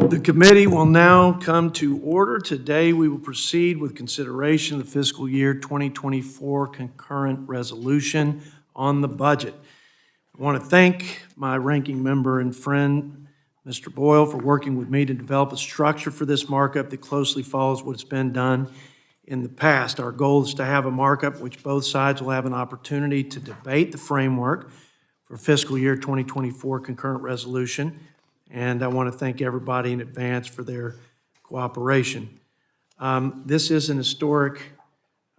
The committee will now come to order. Today, we will proceed with consideration of the fiscal year 2024 concurrent resolution on the budget. I want to thank my ranking member and friend, Mr. Boyle, for working with me to develop a structure for this markup that closely follows what's been done in the past. Our goal is to have a markup which both sides will have an opportunity to debate the framework for fiscal year 2024 concurrent resolution. And I want to thank everybody in advance for their cooperation. This is an historic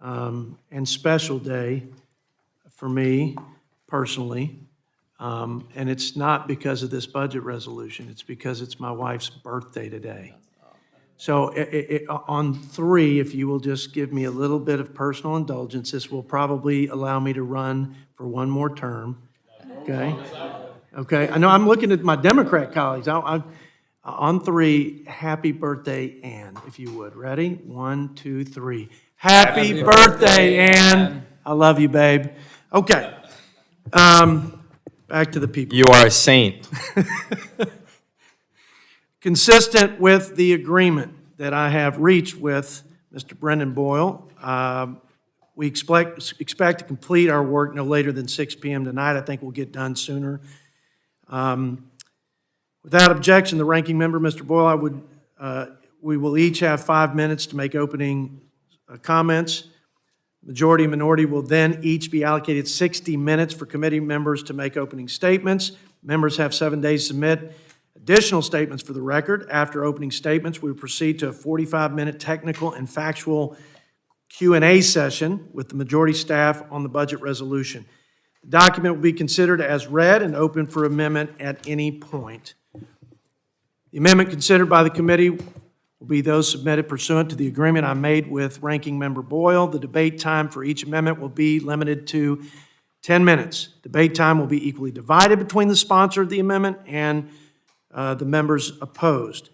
and special day for me personally. And it's not because of this budget resolution. It's because it's my wife's birthday today. So on 3, if you will just give me a little bit of personal indulgence, this will probably allow me to run for one more term. Okay? Okay, I know I'm looking at my Democrat colleagues. On 3, happy birthday, Ann, if you would. Ready? 1, 2, 3. Happy birthday, Ann. I love you, babe. Okay. Back to the people. You are a saint. Consistent with the agreement that I have reached with Mr. Brendan Boyle, we expect to complete our work no later than 6 p.m. tonight. I think we'll get done sooner. Without objection, the ranking member, Mr. Boyle, we will each have 5 minutes to make opening comments. Majority and minority will then each be allocated 60 minutes for committee members to make opening statements. Members have 7 days to submit additional statements for the record. After opening statements, we proceed to a 45-minute technical and factual Q&A session with the majority staff on the budget resolution. The document will be considered as read and open for amendment at any point. The amendment considered by the committee will be those submitted pursuant to the agreement I made with Ranking Member Boyle. The debate time for each amendment will be limited to 10 minutes. Debate time will be equally divided between the sponsor of the amendment and the members opposed.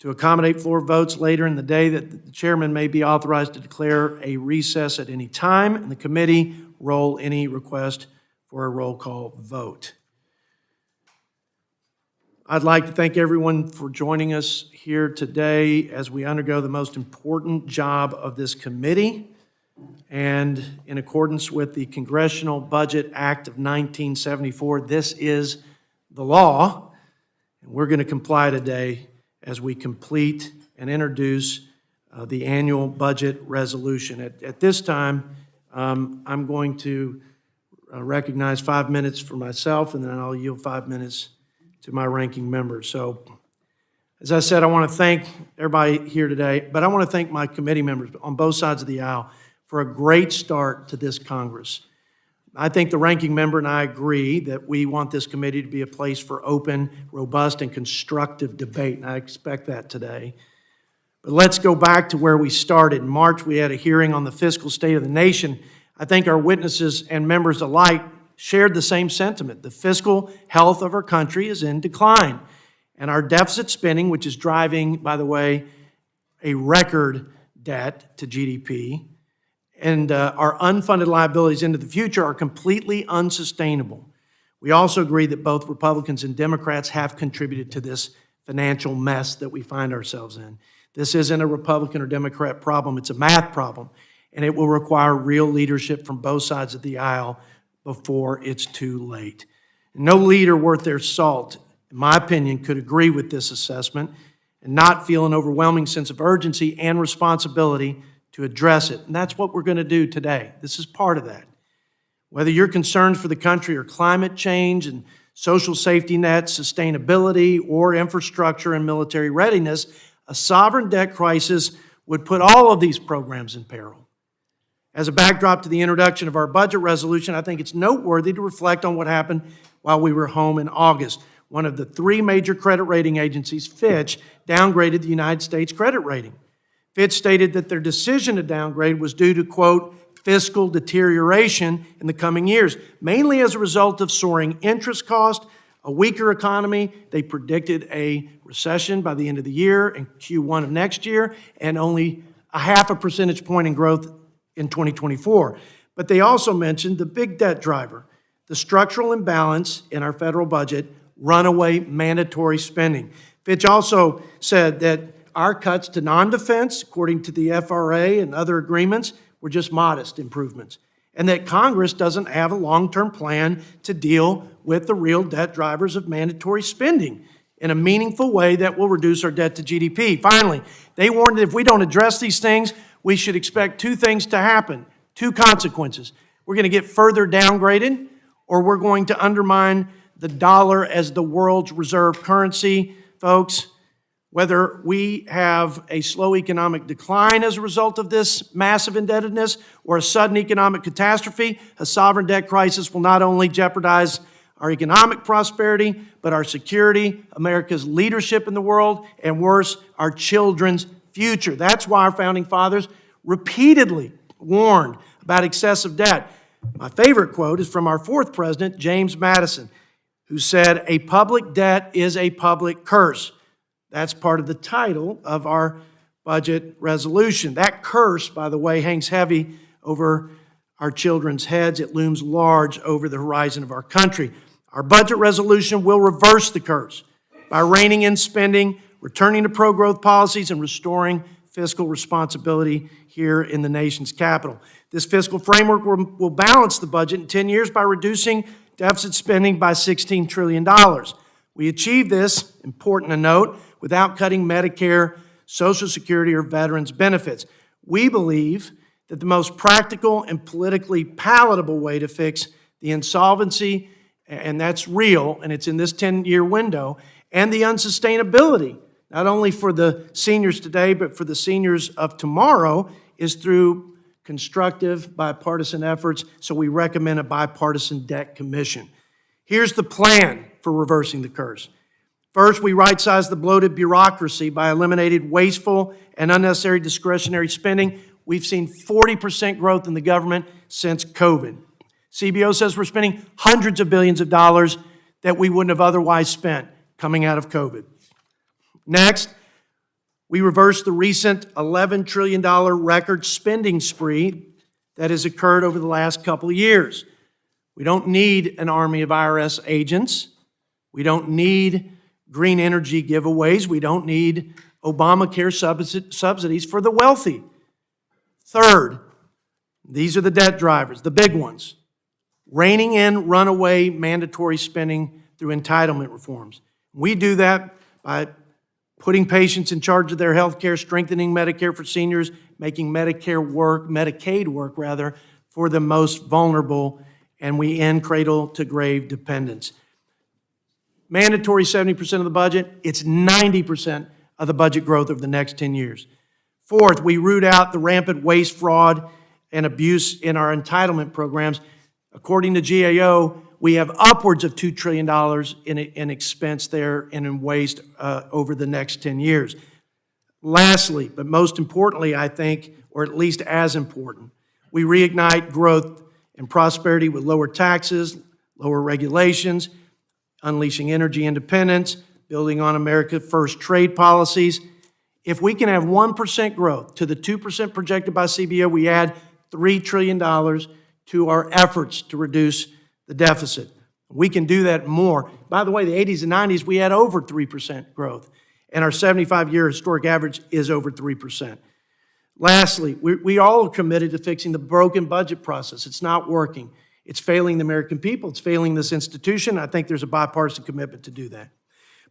To accommodate floor votes later in the day, that the chairman may be authorized to declare a recess at any time, and the committee roll any request for a roll call vote. I'd like to thank everyone for joining us here today as we undergo the most important job of this committee. And in accordance with the Congressional Budget Act of 1974, this is the law. And we're going to comply today as we complete and introduce the annual budget resolution. At this time, I'm going to recognize 5 minutes for myself, and then I'll yield 5 minutes to my ranking member. So, as I said, I want to thank everybody here today, but I want to thank my committee members on both sides of the aisle for a great start to this Congress. I think the ranking member and I agree that we want this committee to be a place for open, robust, and constructive debate, and I expect that today. But let's go back to where we started. In March, we had a hearing on the fiscal state of the nation. I think our witnesses and members alike shared the same sentiment. The fiscal health of our country is in decline, and our deficit spending, which is driving, by the way, a record debt to GDP, and our unfunded liabilities into the future are completely unsustainable. We also agree that both Republicans and Democrats have contributed to this financial mess that we find ourselves in. This isn't a Republican or Democrat problem, it's a math problem, and it will require real leadership from both sides of the aisle before it's too late. No leader worth their salt, in my opinion, could agree with this assessment and not feel an overwhelming sense of urgency and responsibility to address it. And that's what we're going to do today. This is part of that. Whether your concerns for the country are climate change and social safety nets, sustainability, or infrastructure and military readiness, a sovereign debt crisis would put all of these programs in peril. As a backdrop to the introduction of our budget resolution, I think it's noteworthy to reflect on what happened while we were home in August. One of the 3 major credit rating agencies, Fitch, downgraded the United States credit rating. Fitch stated that their decision to downgrade was due to, quote, fiscal deterioration in the coming years, mainly as a result of soaring interest costs, a weaker economy. They predicted a recession by the end of the year in Q1 of next year, and only a 0.5 percentage point in growth in 2024. But they also mentioned the big debt driver, the structural imbalance in our federal budget, runaway mandatory spending. Fitch also said that our cuts to non-defense, according to the FRA and other agreements, were just modest improvements, and that Congress doesn't have a long-term plan to deal with the real debt drivers of mandatory spending in a meaningful way that will reduce our debt to GDP. Finally, they warned that if we don't address these things, we should expect two things to happen, two consequences. We're going to get further downgraded, or we're going to undermine the dollar as the world's reserve currency. Folks, whether we have a slow economic decline as a result of this massive indebtedness or a sudden economic catastrophe, a sovereign debt crisis will not only jeopardize our economic prosperity, but our security, America's leadership in the world, and worse, our children's future. That's why our founding fathers repeatedly warned about excessive debt. My favorite quote is from our fourth president, James Madison, who said, "A public debt is a public curse." That's part of the title of our budget resolution. That curse, by the way, hangs heavy over our children's heads. It looms large over the horizon of our country. Our budget resolution will reverse the curse by reining in spending, returning to pro-growth policies, and restoring fiscal responsibility here in the nation's capital. This fiscal framework will balance the budget in 10 years by reducing deficit spending by $16 trillion. We achieve this, important to note, without cutting Medicare, Social Security, or veterans' benefits. We believe that the most practical and politically palatable way to fix the insolvency, and that's real, and it's in this 10-year window, and the unsustainability, not only for the seniors today, but for the seniors of tomorrow, is through constructive bipartisan efforts, so we recommend a bipartisan debt commission. Here's the plan for reversing the curse. First, we right-size the bloated bureaucracy by eliminating wasteful and unnecessary discretionary spending. We've seen 40% growth in the government since COVID. CBO says we're spending hundreds of billions of dollars that we wouldn't have otherwise spent coming out of COVID. Next, we reverse the recent $11 trillion record spending spree that has occurred over the last couple of years. We don't need an army of IRS agents. We don't need green energy giveaways. We don't need Obamacare subsidies for the wealthy. Third, these are the debt drivers, the big ones. Reining in runaway mandatory spending through entitlement reforms. We do that by putting patients in charge of their health care, strengthening Medicare for seniors, making Medicaid work for the most vulnerable, and we end cradle-to-grave dependence. Mandatory 70% of the budget, it's 90% of the budget growth over the next 10 years. Fourth, we root out the rampant waste, fraud, and abuse in our entitlement programs. According to GAO, we have upwards of $2 trillion in expense there and in waste over the next 10 years. Lastly, but most importantly, I think, or at least as important, we reignite growth and prosperity with lower taxes, lower regulations, unleashing energy independence, building on America's first trade policies. If we can have 1% growth to the 2% projected by CBO, we add $3 trillion to our efforts to reduce the deficit. We can do that more. By the way, the 80s and 90s, we had over 3% growth, and our 75-year historic average is over 3%. Lastly, we all are committed to fixing the broken budget process. It's not working. It's failing the American people. It's failing this institution. I think there's a bipartisan commitment to do that.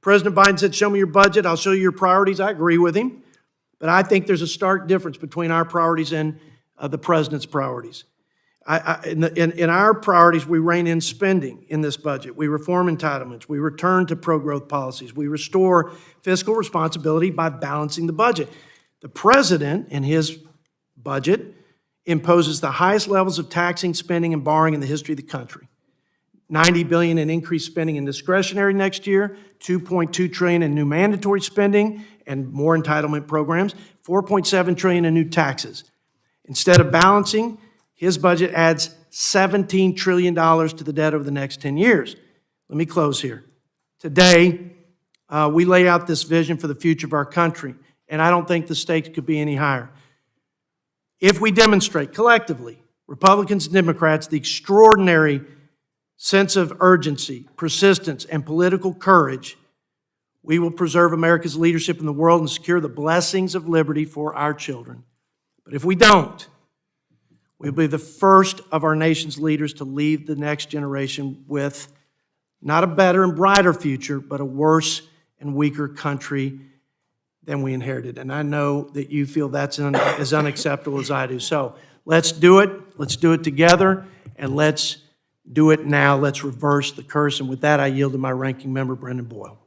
President Biden said, "Show me your budget, I'll show you your priorities." I agree with him, but I think there's a stark difference between our priorities and the president's priorities. In our priorities, we rein in spending in this budget. We reform entitlements. We return to pro-growth policies. We restore fiscal responsibility by balancing the budget. The president, in his budget, imposes the highest levels of taxing, spending, and borrowing in the history of the country. $90 billion in increased spending in discretionary next year, $2.2 trillion in new mandatory spending and more entitlement programs, $4.7 trillion in new taxes. Instead of balancing, his budget adds $17 trillion to the debt over the next 10 years. Let me close here. Today, we lay out this vision for the future of our country, and I don't think the stakes could be any higher. If we demonstrate collectively, Republicans and Democrats, the extraordinary sense of urgency, persistence, and political courage, We will preserve America's leadership in the world and secure the blessings of liberty for our children. But if we don't, we'll be the first of our nation's leaders to leave the next generation with not a better and brighter future, but a worse and weaker country than we inherited. And I know that you feel that's as unacceptable as I do. So let's do it. Let's do it together, and let's do it now. Let's reverse the curse. And with that, I yield to my ranking member, Brendan Boyle.